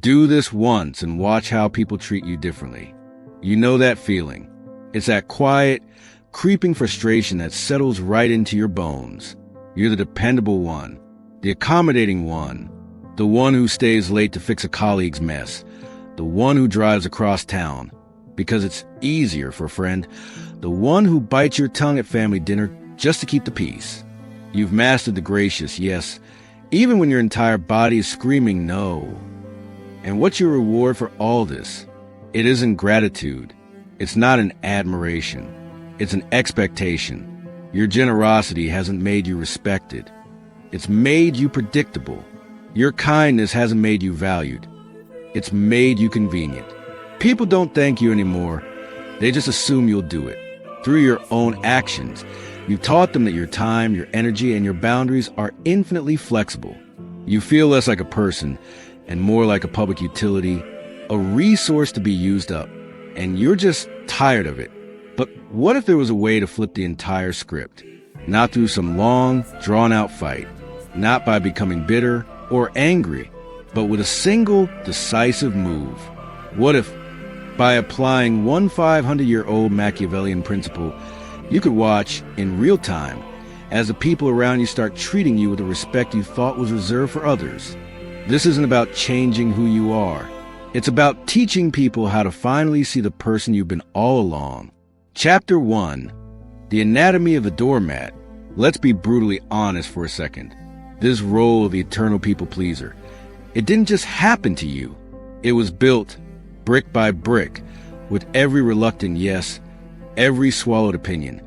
Do this once and watch how people treat you differently. You know that feeling. It's that quiet, creeping frustration that settles right into your bones. You're the dependable one, the accommodating one, the one who stays late to fix a colleague's mess, the one who drives across town because it's easier for a friend, the one who bites your tongue at family dinner just to keep the peace. You've mastered the gracious, yes, even when your entire body is screaming no. And what's your reward for all this? It isn't gratitude. It's not an admiration. It's an expectation. Your generosity hasn't made you respected. It's made you predictable. Your kindness hasn't made you valued. It's made you convenient. People don't thank you anymore. They just assume you'll do it. Through your own actions, you've taught them that your time, your energy, and your boundaries are infinitely flexible. You feel less like a person and more like a public utility, a resource to be used up. And you're just tired of it. But what if there was a way to flip the entire script? Not through some long, drawn-out fight, not by becoming bitter or angry, but with a single, decisive move. What if, by applying one 500-year-old Machiavellian principle, you could watch, in real time, as the people around you start treating you with the respect you thought was reserved for others? This isn't about changing who you are. It's about teaching people how to finally see the person you've been all along. Chapter 1. The Anatomy of the Doormat. Let's be brutally honest for a second. This role of the eternal people pleaser, it didn't just happen to you. It was built, brick by brick, with every reluctant yes, every swallowed opinion.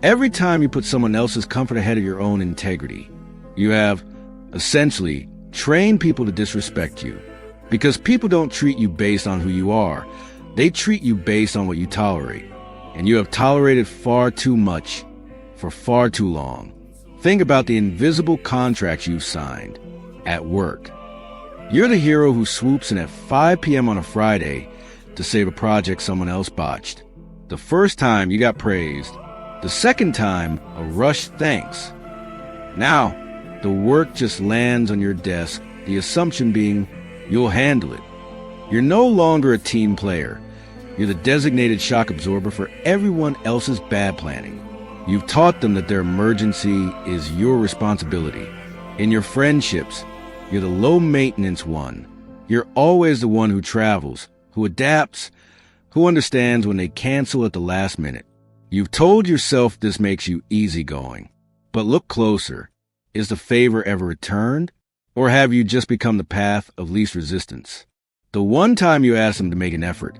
Every time you put someone else's comfort ahead of your own integrity, you have, essentially, trained people to disrespect you. Because people don't treat you based on who you are. They treat you based on what you tolerate. And you have tolerated far too much for far too long. Think about the invisible contracts you've signed at work. You're the hero who swoops in at 5 p.m. on a Friday to save a project someone else botched. The first time you got praised. The second time, a rushed thanks. Now, the work just lands on your desk, the assumption being you'll handle it. You're no longer a team player. You're the designated shock absorber for everyone else's bad planning. You've taught them that their emergency is your responsibility. In your friendships, you're the low-maintenance one. You're always the one who travels, who adapts, who understands when they cancel at the last minute. You've told yourself this makes you easygoing. But look closer. Is the favor ever returned? Or have you just become the path of least resistance? The one time you ask them to make an effort,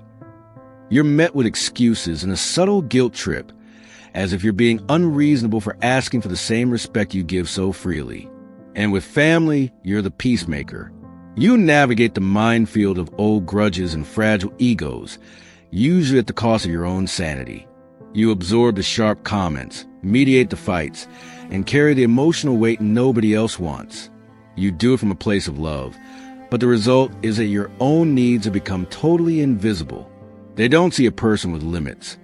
you're met with excuses and a subtle guilt trip, as if you're being unreasonable for asking for the same respect you give so freely. And with family, you're the peacemaker. You navigate the minefield of old grudges and fragile egos, usually at the cost of your own sanity. You absorb the sharp comments, mediate the fights, and carry the emotional weight nobody else wants. You do it from a place of love, but the result is that your own needs have become totally invisible. They don't see a person with limits.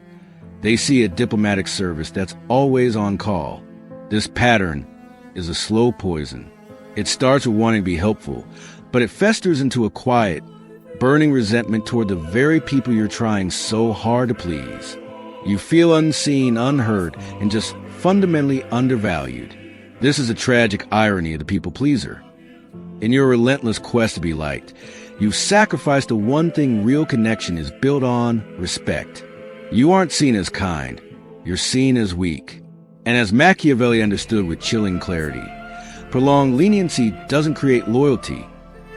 They see a diplomatic service that's always on call. This pattern is a slow poison. It starts with wanting to be helpful, but it festers into a quiet, burning resentment toward the very people you're trying so hard to please. You feel unseen, unheard, and just fundamentally undervalued. This is a tragic irony of the people pleaser. In your relentless quest to be liked, you've sacrificed the one thing real connection is built on: respect. You aren't seen as kind. You're seen as weak. And as Machiavelli understood with chilling clarity, prolonged leniency doesn't create loyalty.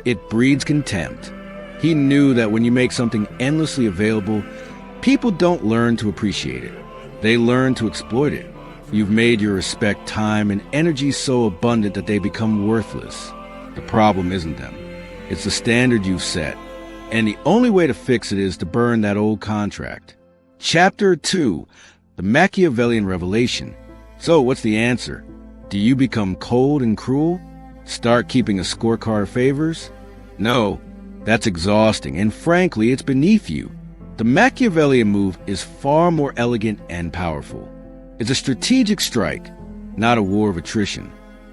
It breeds contempt. He knew that when you make something endlessly available, people don't learn to appreciate it. They learn to exploit it. You've made your respect, time, and energy so abundant that they become worthless. The problem isn't them. It's the standard you've set. And the only way to fix it is to burn that old contract. Chapter 2. The Machiavellian Revelation. So what's the answer? Do you become cold and cruel? Start keeping a scorecard of favors? No, that's exhausting, and frankly, it's beneath you. The Machiavellian move is far more elegant and powerful. It's a strategic strike, not a war of attrition.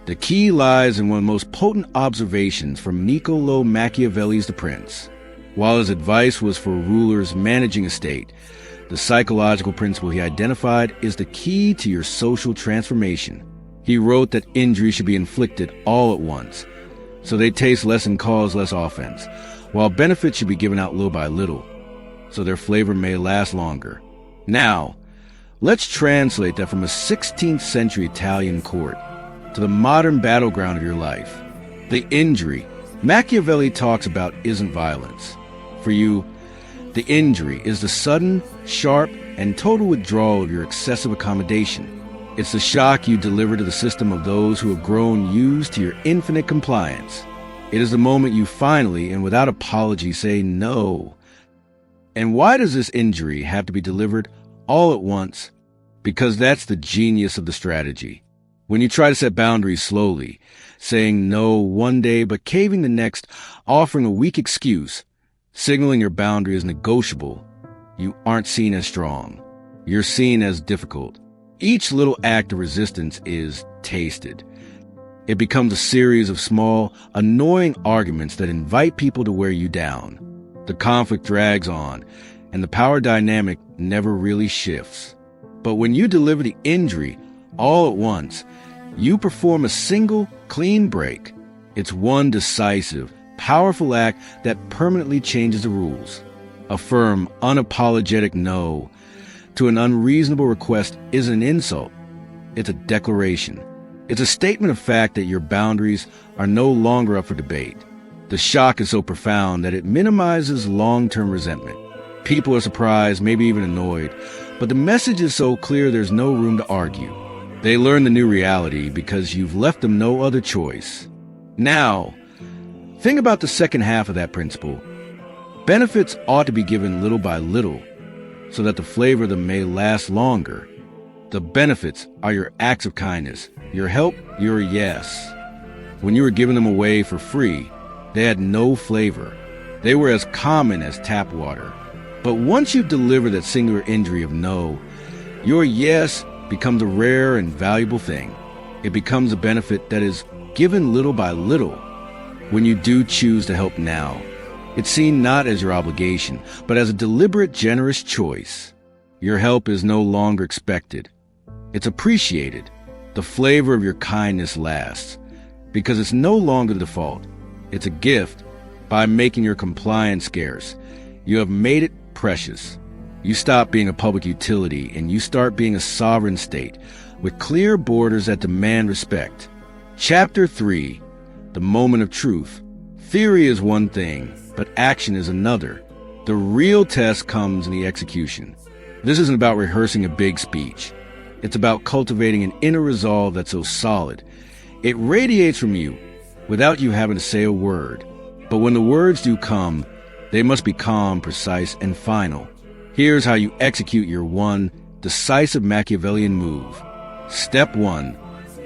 The key lies in one of the most potent observations from Niccolo Machiavelli's The Prince. While his advice was for rulers managing a state, the psychological principle he identified is the key to your social transformation. He wrote that injury should be inflicted all at once, so they taste less and cause less offense, while benefits should be given out little by little, so their flavor may last longer. Now, let's translate that from a 16th century Italian court to the modern battleground of your life. The injury Machiavelli talks about isn't violence. For you, the injury is the sudden, sharp, and total withdrawal of your excessive accommodation. It's the shock you deliver to the system of those who have grown used to your infinite compliance. It is the moment you finally, and without apology, say no. And why does this injury have to be delivered all at once? Because that's the genius of the strategy. When you try to set boundaries slowly, saying no one day but caving the next, offering a weak excuse, signaling your boundary is negotiable, you aren't seen as strong. You're seen as difficult. Each little act of resistance is tasted. It becomes a series of small, annoying arguments that invite people to wear you down. The conflict drags on, and the power dynamic never really shifts. But when you deliver the injury all at once, you perform a single, clean break. It's one decisive, powerful act that permanently changes the rules. A firm, unapologetic no to an unreasonable request isn't an insult. It's a declaration. It's a statement of fact that your boundaries are no longer up for debate. The shock is so profound that it minimizes long-term resentment. People are surprised, maybe even annoyed, but the message is so clear there's no room to argue. They learn the new reality because you've left them no other choice. Now, think about the second half of that principle. Benefits ought to be given little by little, so that the flavor of them may last longer. The benefits are your acts of kindness, your help, your yes. When you were giving them away for free, they had no flavor. They were as common as tap water. But once you've delivered that singular injury of no, your yes becomes a rare and valuable thing. It becomes a benefit that is given little by little. When you do choose to help now, it's seen not as your obligation, but as a deliberate, generous choice. Your help is no longer expected. It's appreciated. The flavor of your kindness lasts, because it's no longer the default. It's a gift. By making your compliance scarce, you have made it precious. You stop being a public utility, and you start being a sovereign state, with clear borders that demand respect. Chapter 3, The Moment of Truth. Theory is one thing, but action is another. The real test comes in the execution. This isn't about rehearsing a big speech. It's about cultivating an inner resolve that's so solid. It radiates from you without you having to say a word. But when the words do come, they must be calm, precise, and final. Here's how you execute your one decisive Machiavellian move. Step 1.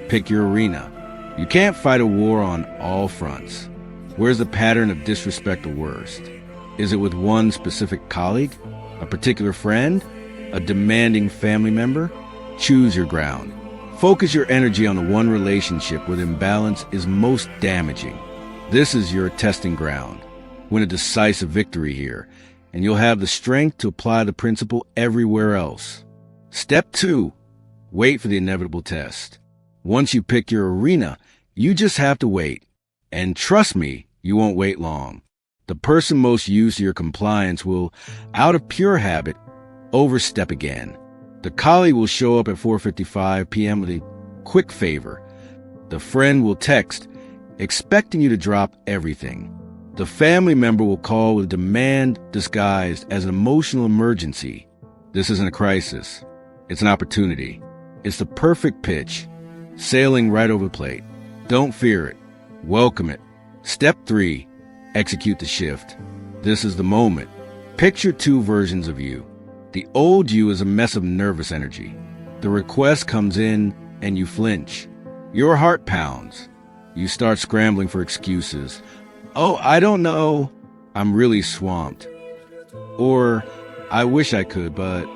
Pick your arena. You can't fight a war on all fronts. Where's the pattern of disrespect the worst? Is it with one specific colleague? A particular friend? A demanding family member? Choose your ground. Focus your energy on the one relationship where the imbalance is most damaging. This is your testing ground. Win a decisive victory here, and you'll have the strength to apply the principle everywhere else. Step 2. Wait for the inevitable test. Once you pick your arena, you just have to wait. And trust me, you won't wait long. The person most used to your compliance will, out of pure habit, overstep again. The colleague will show up at 4:55 p.m. with a quick favor. The friend will text, expecting you to drop everything. The family member will call with a demand disguised as an emotional emergency. This isn't a crisis. It's an opportunity. It's the perfect pitch, sailing right over the plate. Don't fear it. Welcome it. Step 3. Execute the shift. This is the moment. Picture two versions of you. The old you is a mess of nervous energy. The request comes in and you flinch. Your heart pounds. You start scrambling for excuses. Oh, I don't know. I'm really swamped. Or, I wish I could, but...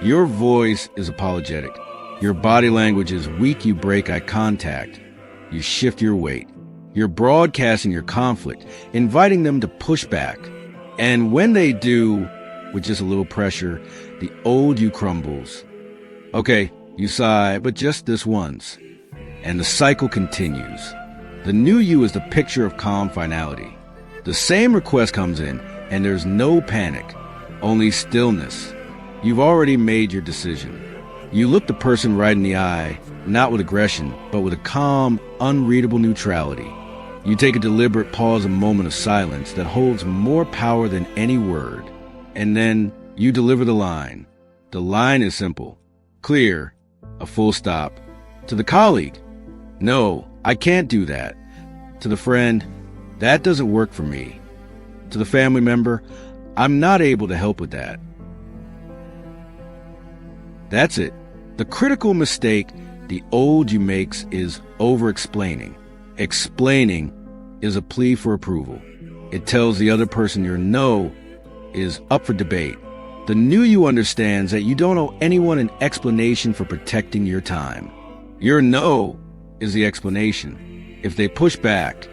Your voice is apologetic. Your body language is weak. You break eye contact. You shift your weight. You're broadcasting your conflict, inviting them to push back. And when they do, with just a little pressure, the old you crumbles. Okay, you sigh, but just this once. And the cycle continues. The new you is the picture of calm finality. The same request comes in, and there's no panic, only stillness. You've already made your decision. You look the person right in the eye, not with aggression, but with a calm, unreadable neutrality. You take a deliberate pause, a moment of silence that holds more power than any word. And then you deliver the line. The line is simple, clear, a full stop. To the colleague, no, I can't do that. To the friend, that doesn't work for me. To the family member, I'm not able to help with that. That's it. The critical mistake the old you makes is over-explaining. Explaining is a plea for approval. It tells the other person your no is up for debate. The new you understands that you don't owe anyone an explanation for protecting your time. Your no is the explanation. If they push back,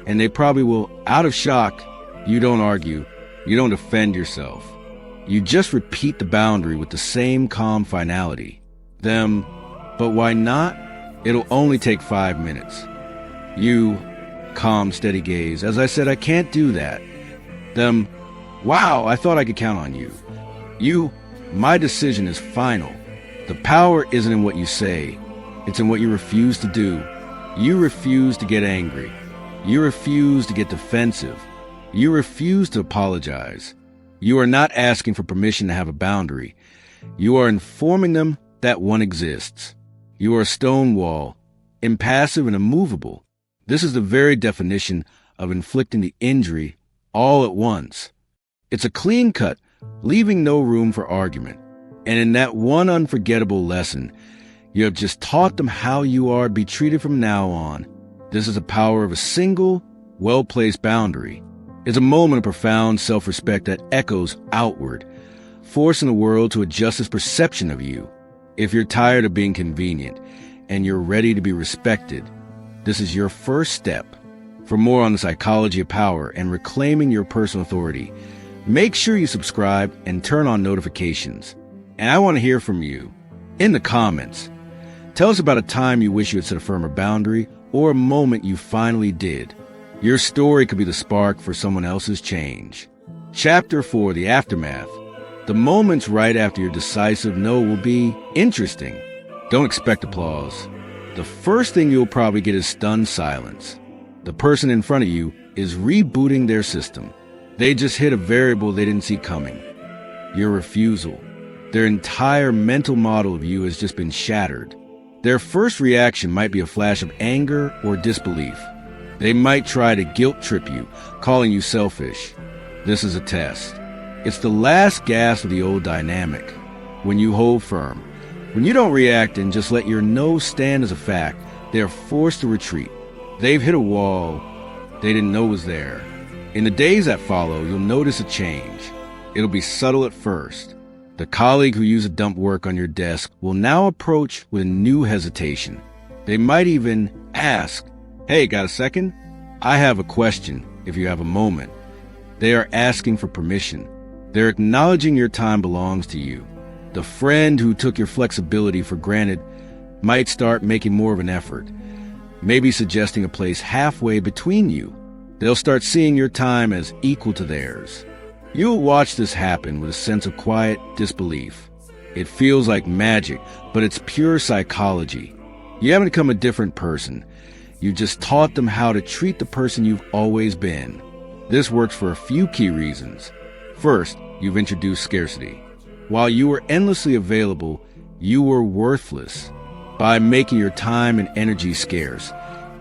and they probably will, out of shock, you don't argue, you don't defend yourself. You just repeat the boundary with the same calm finality. Them, but why not? It'll only take 5 minutes. You, calm, steady gaze. As I said, I can't do that. Them, wow, I thought I could count on you. You, my decision is final. The power isn't in what you say. It's in what you refuse to do. You refuse to get angry. You refuse to get defensive. You refuse to apologize. You are not asking for permission to have a boundary. You are informing them that one exists. You are a stone wall, impassive and immovable. This is the very definition of inflicting the injury all at once. It's a clean cut, leaving no room for argument. And in that one unforgettable lesson, you have just taught them how you are to be treated from now on. This is the power of a single, well-placed boundary. It's a moment of profound self-respect that echoes outward, forcing the world to adjust its perception of you. If you're tired of being convenient and you're ready to be respected, this is your first step. For more on the psychology of power and reclaiming your personal authority, make sure you subscribe and turn on notifications. And I want to hear from you. In the comments, tell us about a time you wish you had set a firmer boundary or a moment you finally did. Your story could be the spark for someone else's change. Chapter 4, the aftermath. The moments right after your decisive no will be interesting. Don't expect applause. The first thing you'll probably get is stunned silence. The person in front of you is rebooting their system. They just hit a variable they didn't see coming. Your refusal. Their entire mental model of you has just been shattered. Their first reaction might be a flash of anger or disbelief. They might try to guilt trip you, calling you selfish. This is a test. It's the last gasp of the old dynamic. When you hold firm, when you don't react and just let your no stand as a fact, they are forced to retreat. They've hit a wall they didn't know was there. In the days that follow, you'll notice a change. It'll be subtle at first. The colleague who used to dump work on your desk will now approach with a new hesitation. They might even ask, "Hey, got a second? I have a question, if you have a moment." They are asking for permission. They're acknowledging your time belongs to you. The friend who took your flexibility for granted might start making more of an effort, maybe suggesting a place halfway between you. They'll start seeing your time as equal to theirs. You'll watch this happen with a sense of quiet disbelief. It feels like magic, but it's pure psychology. You haven't become a different person. You just taught them how to treat the person you've always been. This works for a few key reasons. First, you've introduced scarcity. While you were endlessly available, you were worthless. By making your time and energy scarce,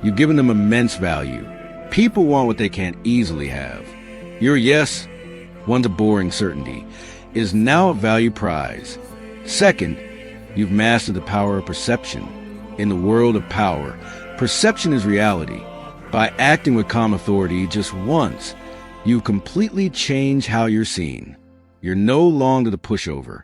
you've given them immense value. People want what they can't easily have. Your yes, once a boring certainty, is now a valued prize. Second, you've mastered the power of perception. In the world of power, perception is reality. By acting with calm authority just once, you've completely changed how you're seen. You're no longer the pushover.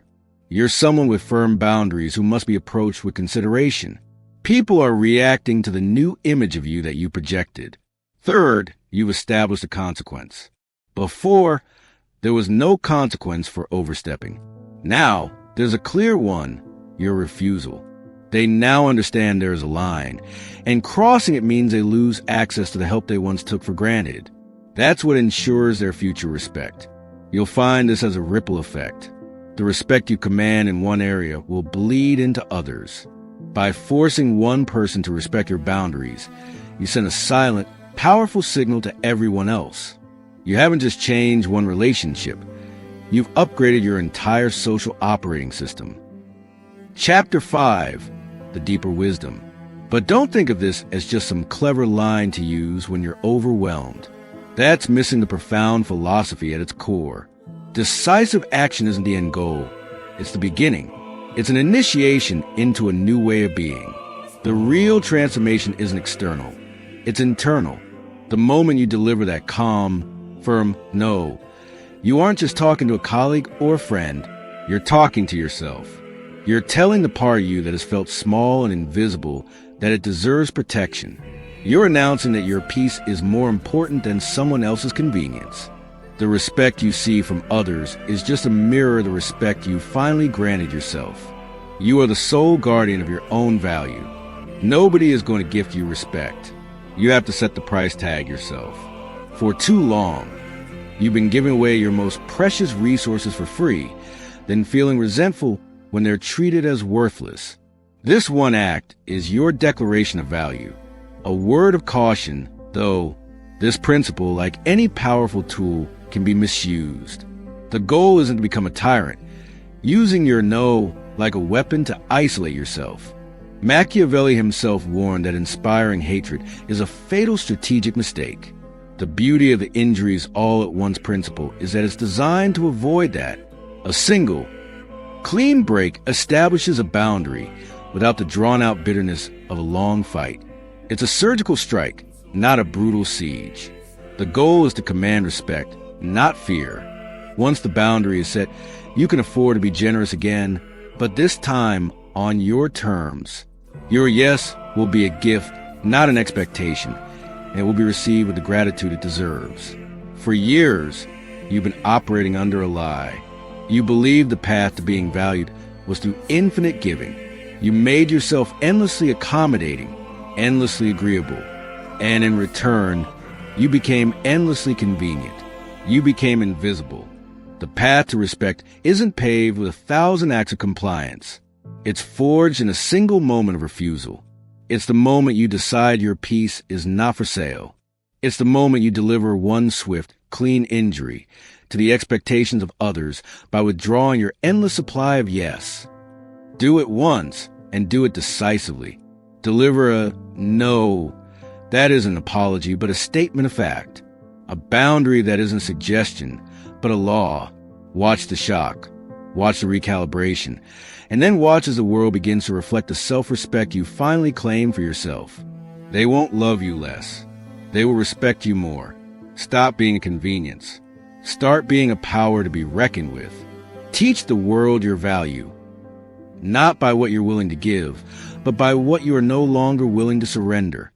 You're someone with firm boundaries who must be approached with consideration. People are reacting to the new image of you that you projected. Third, you've established a consequence. Before, there was no consequence for overstepping. Now, there's a clear one, your refusal. They now understand there is a line, and crossing it means they lose access to the help they once took for granted. That's what ensures their future respect. You'll find this as a ripple effect. The respect you command in one area will bleed into others. By forcing one person to respect your boundaries, you send a silent, powerful signal to everyone else. You haven't just changed one relationship. You've upgraded your entire social operating system. Chapter 5, The Deeper Wisdom. But don't think of this as just some clever line to use when you're overwhelmed. That's missing the profound philosophy at its core. Decisive action isn't the end goal. It's the beginning. It's an initiation into a new way of being. The real transformation isn't external. It's internal. The moment you deliver that calm, firm no, you aren't just talking to a colleague or a friend. You're talking to yourself. You're telling the part of you that has felt small and invisible that it deserves protection. You're announcing that your peace is more important than someone else's convenience. The respect you see from others is just a mirror of the respect you finally granted yourself. You are the sole guardian of your own value. Nobody is going to gift you respect. You have to set the price tag yourself. For too long, you've been giving away your most precious resources for free, then feeling resentful when they're treated as worthless. This one act is your declaration of value. A word of caution, though, this principle, like any powerful tool, can be misused. The goal isn't to become a tyrant, using your no like a weapon to isolate yourself. Machiavelli himself warned that inspiring hatred is a fatal strategic mistake. The beauty of the injuries all at once principle is that it's designed to avoid that. A single, clean break establishes a boundary without the drawn-out bitterness of a long fight. It's a surgical strike, not a brutal siege. The goal is to command respect, not fear. Once the boundary is set, you can afford to be generous again, but this time on your terms. Your yes will be a gift, not an expectation, and it will be received with the gratitude it deserves. For years, you've been operating under a lie. You believed the path to being valued was through infinite giving. You made yourself endlessly accommodating, endlessly agreeable, and in return, you became endlessly convenient. You became invisible. The path to respect isn't paved with 1,000 acts of compliance. It's forged in a single moment of refusal. It's the moment you decide your peace is not for sale. It's the moment you deliver one swift, clean injury to the expectations of others by withdrawing your endless supply of yes. Do it once and do it decisively. Deliver a no. That isn't an apology, but a statement of fact. A boundary that isn't suggestion, but a law. Watch the shock. Watch the recalibration. And then watch as the world begins to reflect the self-respect you finally claim for yourself. They won't love you less. They will respect you more. Stop being a convenience. Start being a power to be reckoned with. Teach the world your value. Not by what you're willing to give, but by what you are no longer willing to surrender.